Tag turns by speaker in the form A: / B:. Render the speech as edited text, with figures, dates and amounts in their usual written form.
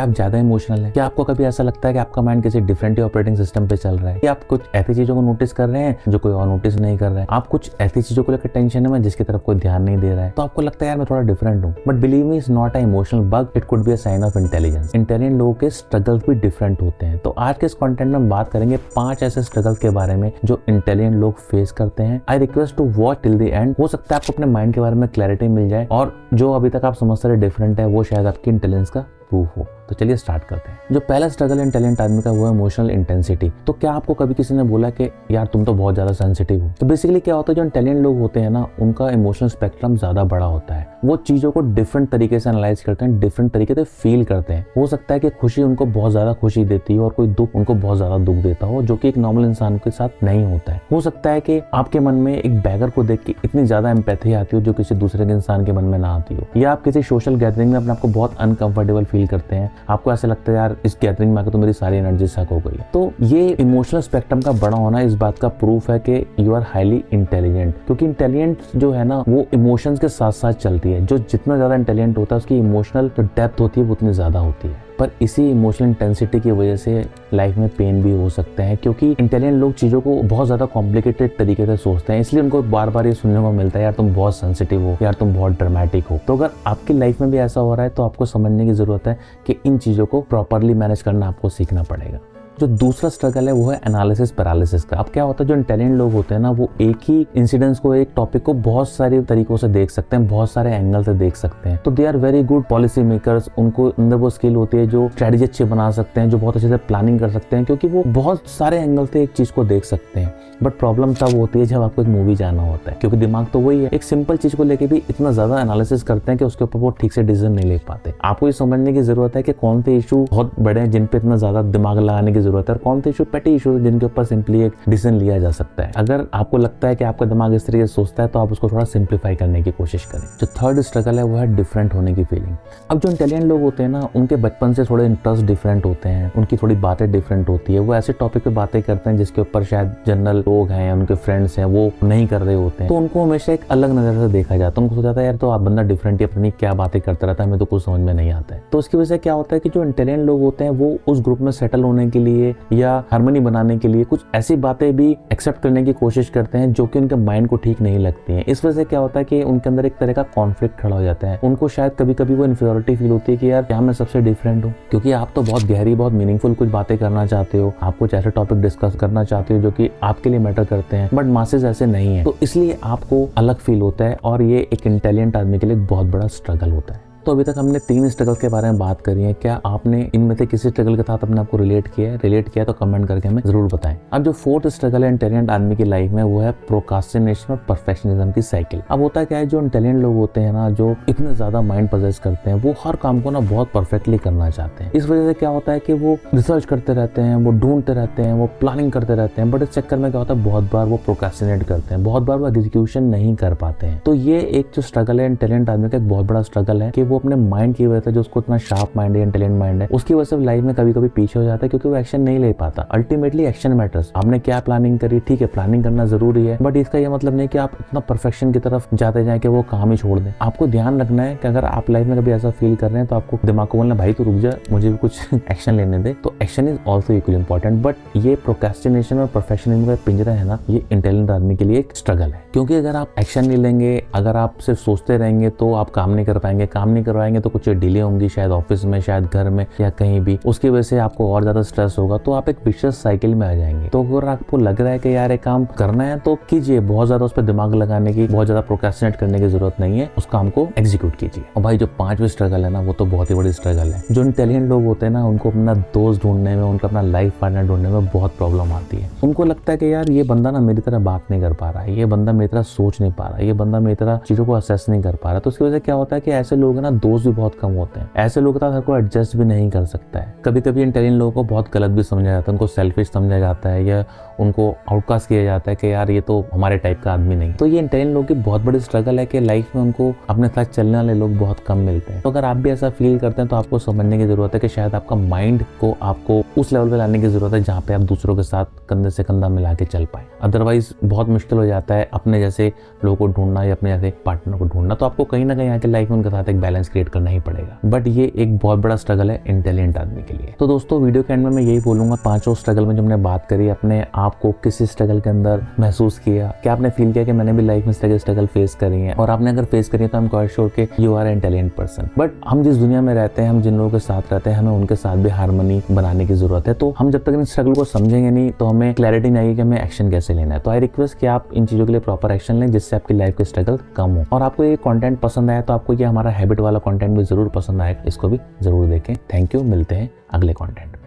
A: आप ज्यादा इमोशनल हैं? क्या आपको कभी ऐसा लगता है कि आपका माइंड किसी डिफरेंट ऑपरेटिंग सिस्टम पे चल रहा है? या आप कुछ ऐसी चीजों को नोटिस कर रहे हैं जो कोई और नोटिस नहीं कर रहा है? आप कुछ ऐसी चीजों को लेकर टेंशन में जिसकी तरफ कोई ध्यान नहीं दे रहा है? तो आपको लगता है यार मैं थोड़ा डिफरेंट हूँ। But believe me, it's not a emotional bug, it could be a sign of intelligence. Intelligent लोगों के स्ट्रगल्स भी डिफरेंट होते हैं। तो आज के इस कंटेंट में हम बात करेंगे 5 ऐसे स्ट्रगल के बारे में जो इंटेलिजेंट लोग फेस करते हैं। I request to watch till the end. हो सकता है आपको अपने माइंड के बारे में क्लैरिटी मिल जाए और जो अभी तक आप समझते रहे डिफरेंट है वो शायद आपकी इंटेलिजेंस का प्रूफ हो। तो चलिए स्टार्ट करते हैं। जो पहला स्ट्रगल इंटेलिजेंट आदमी का वो है इमोशनल इंटेंसिटी। तो क्या आपको कभी किसी ने बोला कि यार तुम तो बहुत ज्यादा सेंसिटिव हो? तो बेसिकली क्या होता है, जो इंटेलिजेंट लोग होते हैं ना, उनका इमोशनल स्पेक्ट्रम ज्यादा बड़ा होता है। वो चीजों को डिफरेंट तरीके से एनालाइज करते हैं, डिफरेंट तरीके से फील करते हैं। हो सकता है कि खुशी उनको बहुत ज्यादा खुशी देती हो और कोई दुख उनको बहुत ज्यादा दुख देता हो, जो कि एक नॉर्मल इंसान के साथ नहीं होता है। हो सकता है कि आपके मन में एक बैगर को देख के इतनी ज्यादा एम्पैथी आती हो जो किसी दूसरे के इंसान के मन में ना आती हो। या आप किसी सोशल गैदरिंग में अपने आपको बहुत अनकंफर्टेबल फील करते हैं, आपको ऐसा लगता है यार इस गैदरिंग में आकर तो मेरी सारी एनर्जी सक हो गई। तो ये इमोशनल स्पेक्ट्रम का बड़ा होना इस बात का प्रूफ है कि यू आर हाईली इंटेलिजेंट। क्योंकि इंटेलिजेंट जो है ना वो इमोशंस के साथ साथ चलती है। जो जितना ज्यादा इंटेलिजेंट होता है उसकी इमोशनल जो डेप्थ होती है वो उतनी ज्यादा होती है। पर इसी इमोशनल इंटेंसिटी की वजह से लाइफ में पेन भी हो सकते हैं, क्योंकि इंटेलिजेंट लोग चीजों को बहुत ज्यादा कॉम्प्लिकेटेड तरीके से सोचते हैं। इसलिए उनको बार बार ये सुनने को मिलता है यार तुम बहुत सेंसिटिव हो, यार तुम बहुत ड्रामेटिक हो। तो अगर आपकी लाइफ में भी ऐसा हो रहा है तो आपको समझने की जरूरत है कि इन चीजों को प्रॉपरली मैनेज करना आपको सीखना पड़ेगा। जो दूसरा स्ट्रगल है वो है एनालिसिस पैरालिसिस का। अब क्या होता है, जो इंटेलिजेंट लोग होते हैं ना वो एक ही इंसिडेंट्स को, एक टॉपिक को बहुत सारे तरीकों से देख सकते हैं, बहुत सारे एंगल से देख सकते हैं। तो they are very good policy makers. उनको अंदर वो स्किल होती है जो स्ट्रेटेजी अच्छे बना सकते हैं, जो बहुत अच्छे से प्लानिंग कर सकते हैं, क्योंकि वो बहुत सारे एंगल से एक चीज को देख सकते हैं। बट प्रॉब्लम तब होती है जब आपको एक मूवी जाना होता है, क्योंकि दिमाग तो वही है। एक सिंपल चीज को लेकर भी इतना ज्यादा एनालिसिस करते हैं कि उसके ऊपर वो ठीक से डिसीजन नहीं ले पाते। आपको ये समझने की जरूरत है कि कौन से इशू बहुत बड़े हैं जिन पे इतना ज्यादा दिमाग लगाने की जरूरत है और कौन से इशू पेटी इशू जिनके ऊपर सिंपली एक डिसीजन लिया जा सकता है। अगर आपको लगता है कि आपका दिमाग इस तरीके से सोचता है तो आप उसको थोड़ा सिंप्लीफाई करने की कोशिश करें। जो थर्ड स्ट्रगल है वो है डिफरेंट होने की फीलिंग। अब जो इंटेलिजेंट लोग होते हैं ना उनके बचपन से थोड़े इंटरेस्ट डिफरेंट होते हैं, उनकी थोड़ी बातें डिफरेंट होती है। वो ऐसे टॉपिक पे बातें करते हैं जिसके ऊपर शायद जनरल लोग हैं, उनके फ्रेंड्स हैं, वो नहीं कर रहे होते हैं। तो उनको हमेशा एक अलग नजर से देखा जाता है। उनको सोचा था यार तो आप बंदा डिफरेंट ही अपनी क्या बातें करता रहता है, हमें तो कुछ समझ में नहीं आता है। तो उसकी वजह से क्या होता है कि जो इंटेलिजेंट लोग होते हैं वो उस ग्रुप में सेटल होने के लिए या हार्मनी बनाने के लिए कुछ ऐसी बातें भी एक्सेप्ट करने की कोशिश करते हैं जो कि उनके माइंड को ठीक नहीं लगती हैं। इस वजह से क्या होता है कि उनके अंदर एक तरह का कॉन्फ्लिक्ट खड़ा हो जाता है। उनको शायद कभी कभी वो इन्फीरियरिटी फील होती है कि यार क्या मैं सबसे डिफरेंट हूँ, क्योंकि आप तो बहुत गहरी, बहुत मीनिंगफुल कुछ बातें करना चाहते हो, आप कुछ ऐसे टॉपिक डिस्कस करना चाहते हो जो कि आपके लिए मैटर करते हैं, बट मासेस ऐसे नहीं है। तो इसलिए आपको अलग फील होता है और ये एक इंटेलिजेंट आदमी के लिए बहुत बड़ा स्ट्रगल होता है। तो अभी तक हमने 3 स्ट्रगल के बारे में बात करी है। क्या आपने इनमें से किसी स्ट्रगल के साथ अपने आपको रिलेट किया तो कमेंट करके हमें जरूर बताएं। अब जो फोर्थ स्ट्रगल है इंटेलिजेंट आदमी की लाइफ में वो है प्रोक्रास्टिनेशन और परफेक्शनिज्म की साइकिल। अब होता क्या है, जो इंटेलिजेंट लोग होते हैं ना, जो इतने ज्यादा माइंड पजेस करते हैं, वो हर काम को ना बहुत परफेक्टली करना चाहते हैं। इस वजह से क्या होता है कि वो रिसर्च करते रहते हैं, वो ढूंढते रहते हैं, वो प्लानिंग करते रहते हैं, बट इस चक्कर में क्या होता है बहुत बार वो प्रोक्रास्टिनेट करते हैं, बहुत बार वो एग्जीक्यूशन नहीं कर पाते हैं। तो ये एक जो स्ट्रगल है इंटेलिजेंट आदमी का, एक बहुत बड़ा स्ट्रगल है कि वो अपने माइंड की जो उसको इतना शार्प माइंड है, इंटेलिजेंट माइंड है, उसकी वजह से लाइफ में कभी कभी पीछे हो जाता है क्योंकि वो एक्शन नहीं ले पाता। Ultimately action matters. आपने क्या प्लानिंग करी, ठीक है प्लानिंग करना जरूरी है, बट इसका ये मतलब नहीं कि आप इतना परफेक्शन की तरफ जाते जाए कि वो काम ही छोड़ दें। आपको ध्यान रखना है कि अगर आप लाइफ में कभी ऐसा फील कर रहे हैं तो आपको दिमाग को बोलना भाई तो रुक जा, मुझे भी कुछ एक्शन लेने दे। तो action is also equally important. But ये प्रोक्रेस्टिनेशन और परफेक्शनिज्म का पिंजरा है ना, ये इंटेलिजेंट आदमी के लिए एक स्ट्रगल है। क्योंकि अगर आप एक्शन नहीं लेंगे, अगर आप सिर्फ सोचते रहेंगे तो आप काम नहीं कर पाएंगे, काम नहीं करवाएंगे तो कुछ डिले होंगी, शायद ऑफिस में, शायद घर में या कहीं भी। उसकी वजह से आपको और ज्यादा स्ट्रेस होगा, तो आप एक विशियस साइकिल में आ जाएंगे। तो अगर आपको लग रहा है कि यार एक काम करना है तो कीजिए, बहुत ज्यादा उस पर दिमाग लगाने की, बहुत ज्यादा प्रोक्रेस्टिनेट करने की जरूरत नहीं है, उस काम को एग्जीक्यूट कीजिए। और भाई जो 5वीं स्ट्रगल है ना, वो तो बहुत ही बड़ी स्ट्रगल है। जो इंटेलिजेंट लोग होते हैं ना, उनको अपना दोस्त ढूंढने में, उनका अपना लाइफ पार्टनर ढूंढने में बहुत प्रॉब्लम आती है। उनको लगता है कि यार ये बंदा ना मेरी तरह बात नहीं कर पा रहा है, ये बंदा मेरी तरह सोच नहीं पा रहा है, ये बंदा मेरी तरह चीजों को असेस नहीं कर पा रहा है। तो उसकी वजह से क्या होता है कि ऐसे लोग ना दोस्त भी बहुत कम होते हैं। ऐसे लोग को एडजस्ट भी नहीं कर सकता है। कभी कभी इंटेलिजेंट लोगों को बहुत गलत भी समझा जाता है, उनको सेल्फिश समझा जाता है या उनको आउटकास्ट किया जाता है कि यार ये तो हमारे टाइप का आदमी नहीं। तो ये इंटेलिजेंट लोगों की बहुत बड़ी स्ट्रगल है कि लाइफ में उनको अपने साथ चलने वाले लोग बहुत कम मिलते हैं। तो अगर आप भी ऐसा फील करते हैं तो आपको समझने की जरूरत है कि शायद आपका माइंड को आपको उस लेवल पे लाने की जरूरत है जहाँ पे आप दूसरों के साथ कंधे से कंधा मिला के चल पाए। अदरवाइज बहुत मुश्किल हो जाता है अपने जैसे लोगों को ढूंढना या अपने जैसे पार्टनर को ढूंढना। तो आपको कहीं ना कहीं आके लाइफ में उनके साथ एक बैलेंस क्रिएट करना ही पड़ेगा। बट ये एक बहुत बड़ा स्ट्रगल है इंटेलिजेंट आदमी के लिए। तो दोस्तों वीडियो के एंड में मैं यही बोलूंगा, पांचों स्ट्रगल में जो हमने बात करी, अपने आप को किस स्ट्रगल के अंदर महसूस किया, क्या आपने फील किया कि मैंने भी लाइफ में स्ट्रगल फेस करी है, और आपने अगर फेस करी है तो आई एम क्वाइट श्योर कि you are intelligent person. But हम जिस दुनिया में रहते हैं, हम जिन लोगों के साथ रहते हैं, हमें उनके साथ भी हार्मनी बनाने की जरूरत है। तो हम जब तक इन स्ट्रगल को समझेंगे नहीं तो हमें क्लैरिटी नहीं आएगी कि हमें एक्शन कैसे लेना है। तो आई रिक्वेस्ट कि आप इन चीजों के लिए प्रॉपर एक्शन लें जिससे आपकी लाइफ के स्ट्रगल कम हो। और आपको ये कंटेंट पसंद आया तो आपको ये हमारा हैबिट वाला कंटेंट भी जरूर पसंद आएगा, इसको भी जरूर देखें। थैंक यू, मिलते हैं अगले कंटेंट में।